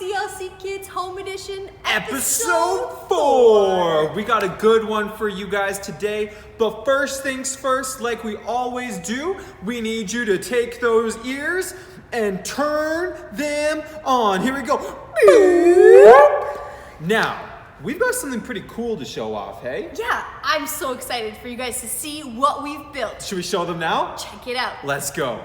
CLC Kids Home Edition, Episode 4! We got a good one for you guys today, but first things first, like we always do, we need you to take those ears and turn them on. Here we go. Now, we've got something pretty cool to show off, hey? Yeah, I'm so excited for you guys to see what we've built. Should we show them now? Check it out. Let's go.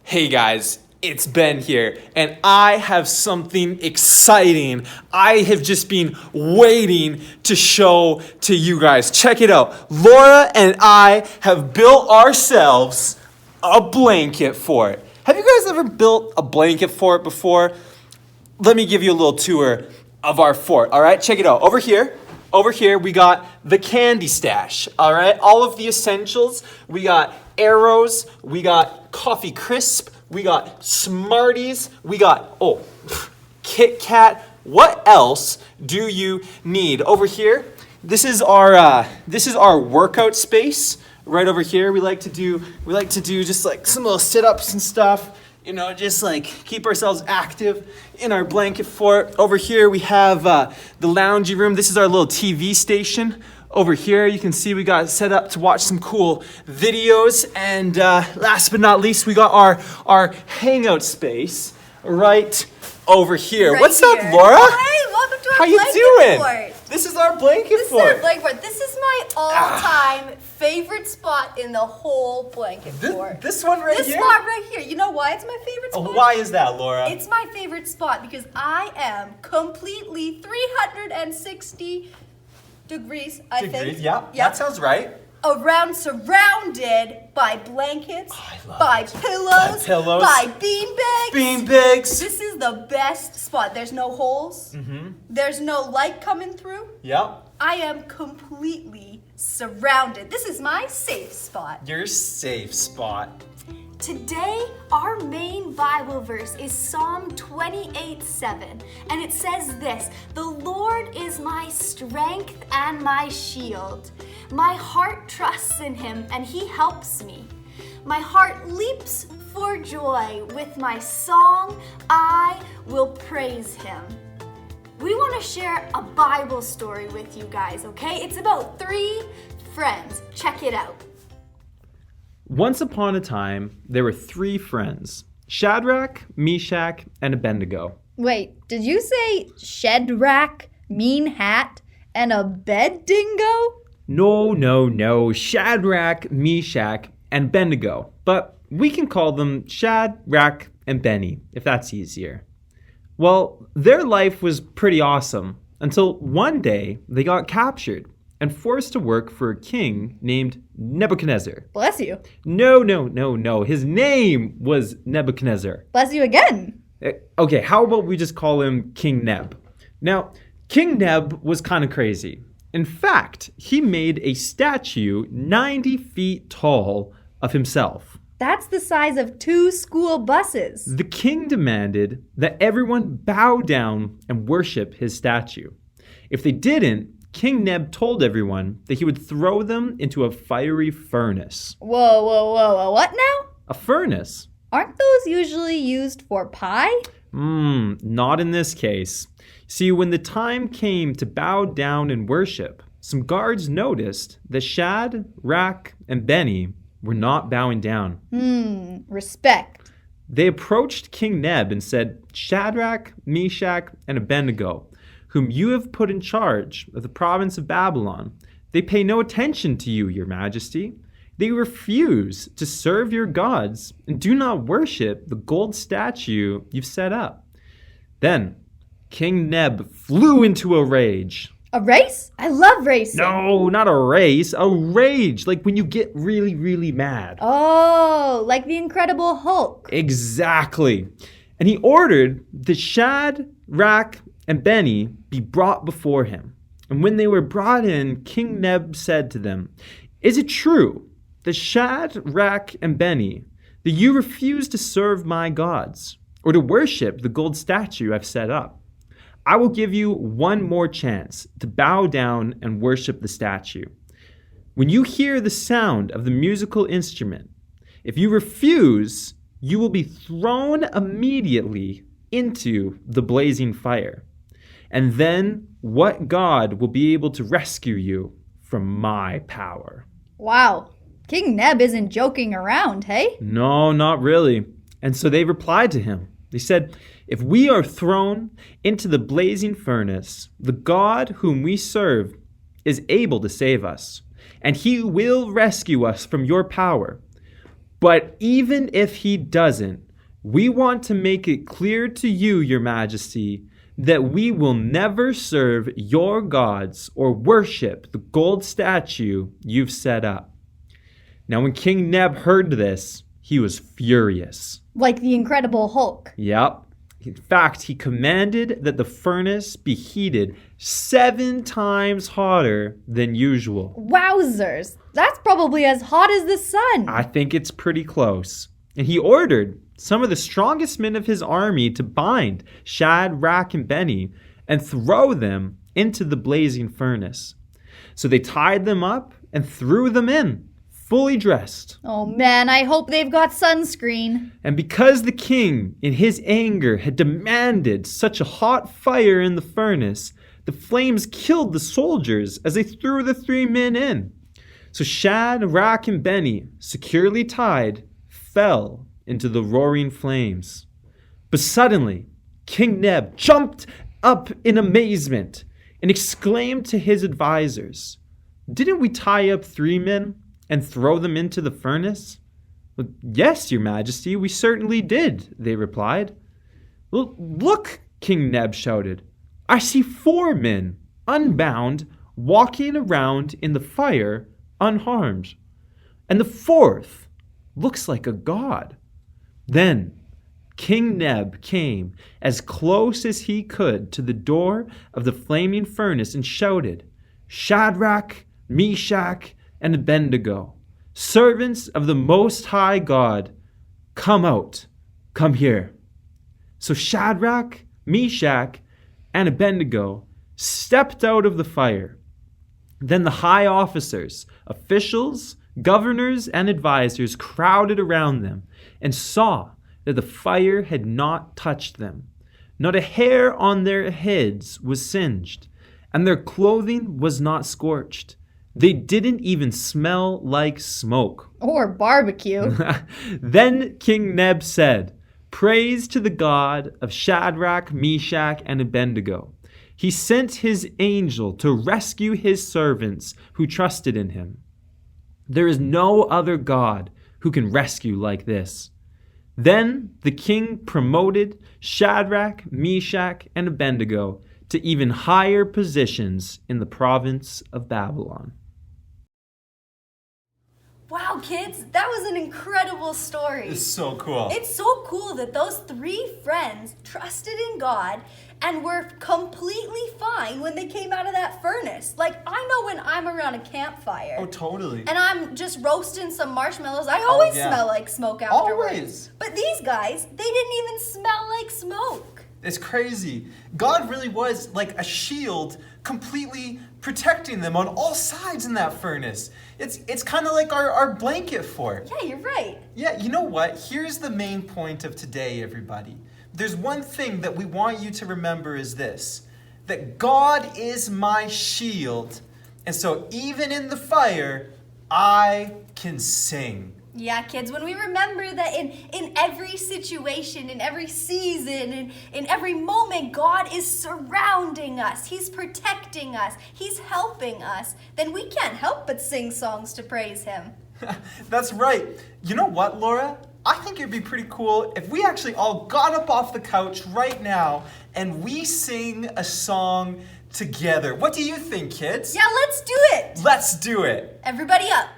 Hey guys, it's Ben here, and I have something exciting I have just been waiting to show to you guys. Check it out. Laura and I have built ourselves a blanket fort. Have you guys ever built a blanket fort before? Let me give you a little tour of our fort, all right? Check it out. Over here, we got the candy stash, all right? All of the essentials. We got arrows, we got coffee crisp, we got Smarties, we got, Kit Kat. What else do you need? Over here, this is our workout space. Right over here, we like to do just like some little sit-ups and stuff. You know, just like keep ourselves active in our blanket fort. Over here, we have the loungy room. This is our little TV station. Over here, you can see we got it set up to watch some cool videos. And last but not least, we got our hangout space right over here. Right What's here. up, Laura? Hey, welcome to our How you blanket doing? fort. This is our blanket This is fort. our blanket fort. This is my all-time favorite spot in the whole blanket fort. This one right This here? spot right here. You know why it's my favorite spot? Why is that, Laura? It's my favorite spot because I am completely 360 degrees, I think. Yeah, Yep. that sounds right. Surrounded by blankets, I love by it. pillows, By pillows. by beanbags. Beanbags. This is the best spot. There's no holes. There's no light coming through. Yep. I am completely surrounded. This is my safe spot. Your safe spot. Today, our main Bible verse is Psalm 28:7, and it says this: "The Lord is my strength and my shield. My heart trusts in him, and he helps me. My heart leaps for joy. With my song, I will praise him." We want to share a Bible story with you guys, okay? It's about 3 friends. Check it out. Once upon a time, there were 3 friends, Shadrach, Meshach, and Abednego. Wait, did you say Shedrach, mean hat, and a bed dingo? No, Shadrach, Meshach, and Abednego. But we can call them Shadrach and Benny, if that's easier. Well, their life was pretty awesome until one day they got captured and forced to work for a king named Nebuchadnezzar. Bless you. No. His name was Nebuchadnezzar. Bless you again. Okay, how about we just call him King Neb? Now, King Neb was kind of crazy. In fact, he made a statue 90 feet tall of himself. That's the size of 2 school buses. The king demanded that everyone bow down and worship his statue. If they didn't, King Neb told everyone that he would throw them into a fiery furnace. Whoa, what now? A furnace? Aren't those usually used for pie? Not in this case. See, when the time came to bow down and worship, some guards noticed that Shadrach and Benny were not bowing down. Respect. They approached King Neb and said, "Shadrach, Meshach, and Abednego, whom you have put in charge of the province of Babylon, they pay no attention to you, your majesty. They refuse to serve your gods and do not worship the gold statue you've set up." Then King Neb flew into a rage. A race? I love racing. No, not a race, a rage, like when you get really, really mad. Oh, like the Incredible Hulk. Exactly. And he ordered that Shadrach and Benny be brought before him. And when they were brought in, King Neb said to them, "Is it true that Shadrach and Benny, that you refuse to serve my gods or to worship the gold statue I've set up? I will give you one more chance to bow down and worship the statue. When you hear the sound of the musical instrument, if you refuse, you will be thrown immediately into the blazing fire. And then what God will be able to rescue you from my power? Wow. King Neb isn't joking around, hey? No, not really. And so they replied to him. They said, if we are thrown into the blazing furnace, the God whom we serve is able to save us, and he will rescue us from your power. But even if he doesn't, we want to make it clear to you, your majesty, that we will never serve your gods or worship the gold statue you've set up. Now, when King Neb heard this, he was furious. Like the Incredible Hulk. Yep. In fact, he commanded that the furnace be heated 7 times hotter than usual. Wowzers. That's probably as hot as the sun. I think it's pretty close. And he ordered some of the strongest men of his army to bind Shadrach and Benny and throw them into the blazing furnace. So they tied them up and threw them in, fully dressed. Oh man, I hope they've got sunscreen. And because the king, in his anger, had demanded such a hot fire in the furnace, the flames killed the soldiers as they threw the 3 men in. So Shadrach and Benny, securely tied, fell into the roaring flames. But suddenly, King Neb jumped up in amazement and exclaimed to his advisors, "Didn't we tie up 3 men and throw them into the furnace?" "Well, yes, your majesty, we certainly did," they replied. "Well, look," King Neb shouted. "I see 4 men, unbound, walking around in the fire unharmed. And the 4th looks like a god." Then King Neb came as close as he could to the door of the flaming furnace and shouted, "Shadrach, Meshach, and Abednego, servants of the Most High God, come out, come here." So Shadrach, Meshach, and Abednego stepped out of the fire. Then the high officers, officials, governors, and advisors crowded around them and saw that the fire had not touched them. Not a hair on their heads was singed, and their clothing was not scorched. They didn't even smell like smoke. Or barbecue. Then King Neb said, "Praise to the God of Shadrach, Meshach, and Abednego. He sent his angel to rescue his servants who trusted in him. There is no other God who can rescue like this." Then the king promoted Shadrach, Meshach, and Abednego to even higher positions in the province of Babylon. Wow, kids, that was an incredible story. It's so cool. It's so cool that those 3 friends trusted in God and were completely fine when they came out of that furnace. Like, I know when I'm around a campfire. Oh, totally. And I'm just roasting some marshmallows, I always smell like smoke afterwards. Always. But these guys, they didn't even smell like smoke. It's crazy. God really was like a shield, completely protecting them on all sides in that furnace. It's kind of like our blanket fort. Yeah, you're right. Yeah, you know what? Here's the main point of today, everybody. There's one thing that we want you to remember is this, that God is my shield, and so even in the fire, I can sing. Yeah, kids, when we remember that in every situation, in every season, in every moment, God is surrounding us. He's protecting us. He's helping us. Then we can't help but sing songs to praise him. That's right. You know what, Laura? I think it'd be pretty cool if we actually all got up off the couch right now and we sing a song together. What do you think, kids? Yeah, let's do it. Let's do it. Everybody up.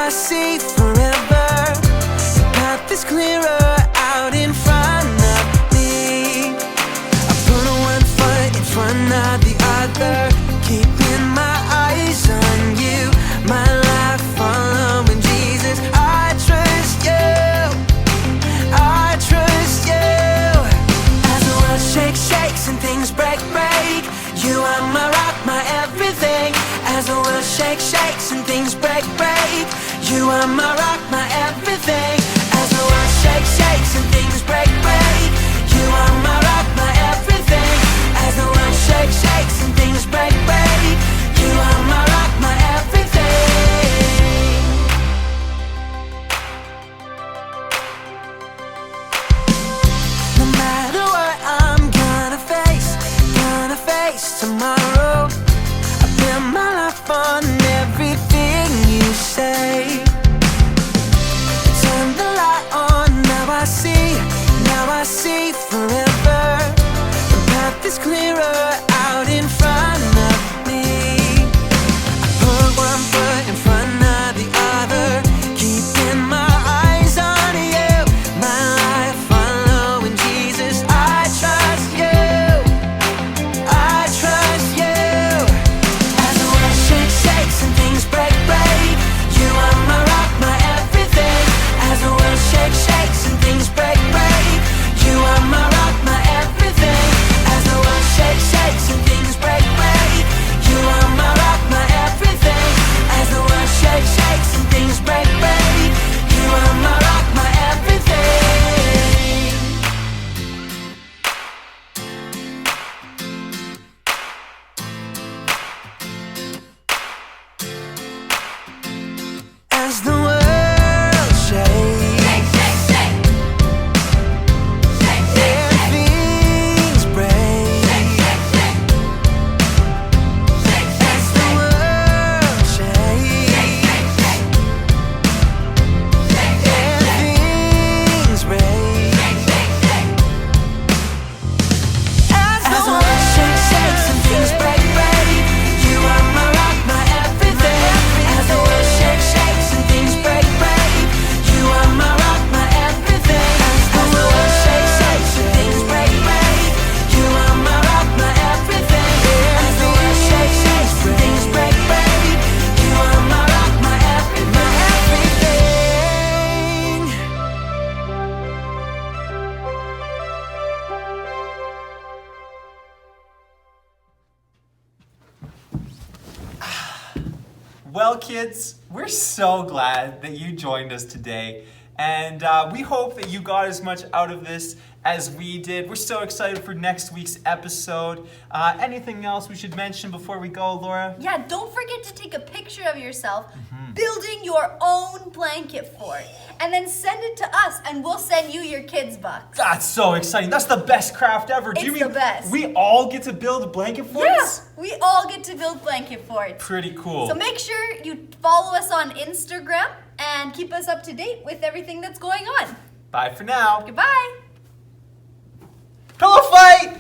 See forever. my rock, my everything. As the world shakes, shakes and things break, break. You are my rock, my everything. As the world shakes, shakes and things break, break. You are my rock, my everything. No matter what I'm gonna face tomorrow. I build my life on everything you say. Turn the light on, now I see forever. The path is clearer out in front of me. I put one foot in front of the other, keeping my eyes on you. My life following Jesus, I trust you. I trust you. As the world shakes, shakes and things break, break. You are my rock, my everything. As the world shakes, shakes and things break, break. You are my rock, my everything. As the world shakes, shakes and things break, break. You are my rock, my everything. As the world shakes, shakes and things break, break. You are my rock, my everything. As the world shakes, and things break. As the world shakes, and things break. As the world shakes, shakes and things break, break. You are my rock, my everything. As the world shakes, shakes and things break, break. You are my rock, my everything. As the world shakes, shakes and things break, break. You are my rock, my everything. As the world shakes, shakes and things break, break. You are my rock, my everything. Well, kids, we're so glad that you joined us today. And we hope that you got as much out of this as we did. We're so excited for next week's episode. Anything else we should mention before we go, Laura? Yeah, don't forget to take a picture of yourself building your own blanket fort and then send it to us and we'll send you your kids' bucks. That's so exciting. That's the best craft ever. Do you It's mean the best. we all get to build blanket forts? Yeah, we all get to build blanket forts. Pretty cool. So make sure you follow us on Instagram and keep us up to date with everything that's going on. Bye for now. Goodbye. Pillow fight!